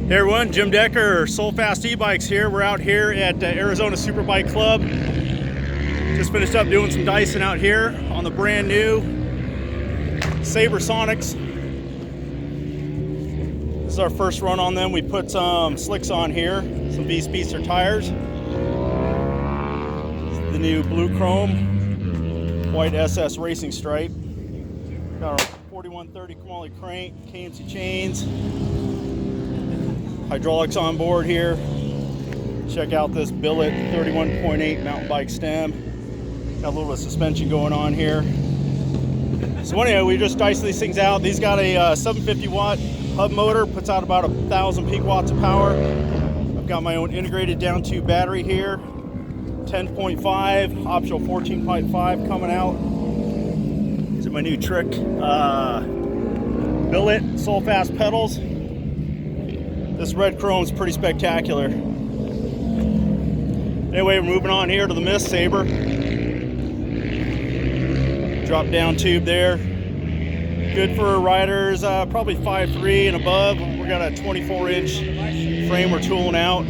Hey everyone, Jim Decker, Soul Fast E-Bikes here. We're out here at Arizona Superbike Club. Just finished up doing some dicing out here on the brand new Sabre Sonics. This is our first run on them. We put some slicks on here, some V-Speedster tires. The new blue chrome, white SS racing stripe. Got our 4130 chromoly crank, KMC chains. Hydraulics on board here. Check out this billet 31.8 mountain bike stem. Got a little bit of suspension going on here. So anyway, we just diced these things out. These got a 750 watt hub motor, puts out about 1,000 peak watts of power. I've got my own integrated down tube battery here. 10.5, optional 14.5 coming out. These are my new trick billet Soul Fast pedals. This red chrome is pretty spectacular. Anyway, we're moving on here to the Mist Sabre. Drop down tube there. Good for riders probably 5'3" and above. We got a 24-inch frame we're tooling out.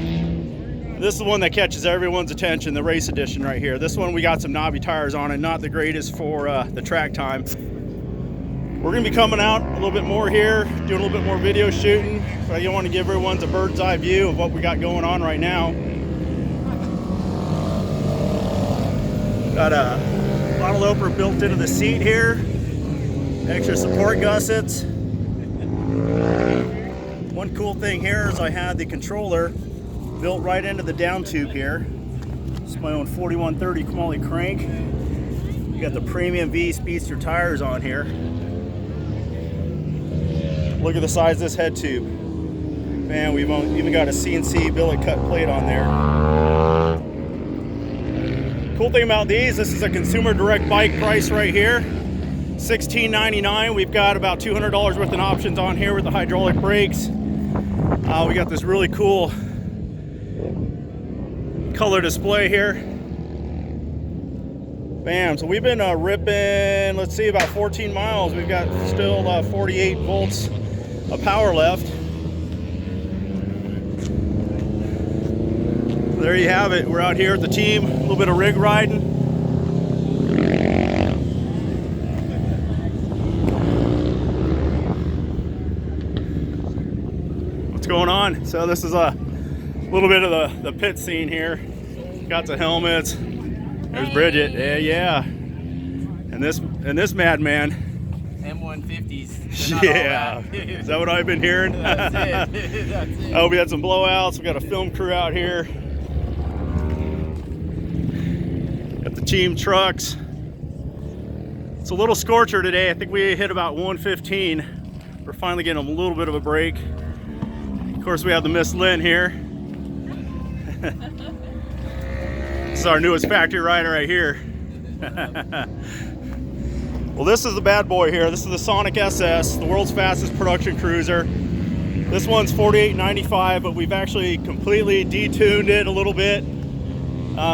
This is the one that catches everyone's attention, the race edition right here. This one we got some knobby tires on it, not the greatest for the track time. We're gonna be coming out a little bit more here, doing a little bit more video shooting. But I want to give everyone a bird's eye view of what we got going on right now. Got a bottle opener built into the seat here. Extra support gussets. One cool thing here is I had the controller built right into the down tube here. It's my own 4130 chromoly crank. We got the premium V-Speedster tires on here. Look at the size of this head tube. Man, we've even got a CNC billet cut plate on there. Cool thing about these, this is a consumer direct bike price right here. $16.99. We've got about $200 worth of options on here with the hydraulic brakes. We got this really cool color display here. Bam, so we've been ripping, let's see, about 14 miles. We've got still 48 volts of power left. There you have it. We're out here at the team, a little bit of rig riding. What's going on? So this is a little bit of the pit scene here. Got the helmets. There's Bridget. Yeah. And this madman. M150s. Yeah. Is that what I've been hearing? That's it. That's it. Oh, we had some blowouts. We got a film crew out here. Got the team trucks. It's a little scorcher today. I think we hit about 115. We're finally getting a little bit of a break. Of course, we have the Miss Lynn here. This is our newest factory rider right here. Well, this is the bad boy here. This is the Sonic SS, the world's fastest production cruiser. This one's $48.95, but we've actually completely detuned it a little bit.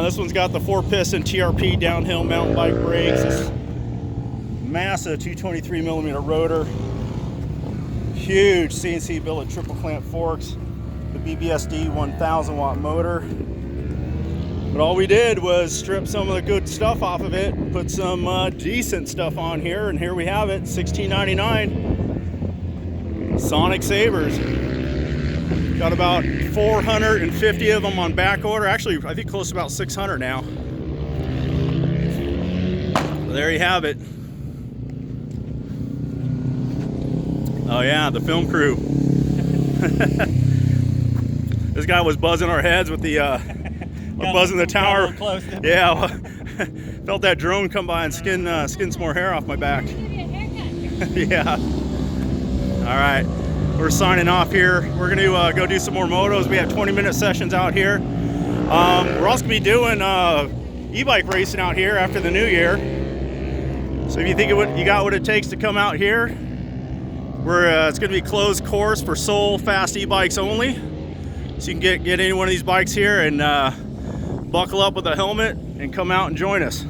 This one's got the 4-piston TRP downhill mountain bike brakes. This massive 223 millimeter rotor. Huge CNC billet triple clamp forks. The BBSD 1000 watt motor. But all we did was strip some of the good stuff off of it, put some decent stuff on here, and here we have it, $16.99. Sonic Sabres. Got about 450 of them on back order. Actually, I think close to about 600 now. So there you have it. Oh yeah, the film crew. This guy was buzzing our heads with the buzzing the tower. Yeah, felt that drone come by and skin some more hair off my back. Yeah. All right, we're signing off here. We're gonna go do some more motos. We have 20-minute sessions out here. We're also gonna be doing e-bike racing out here after the new year. So if you think you got what it takes to come out here, it's gonna be closed course for Soul Fast e-bikes only. So you can get any one of these bikes here and buckle up with a helmet and come out and join us.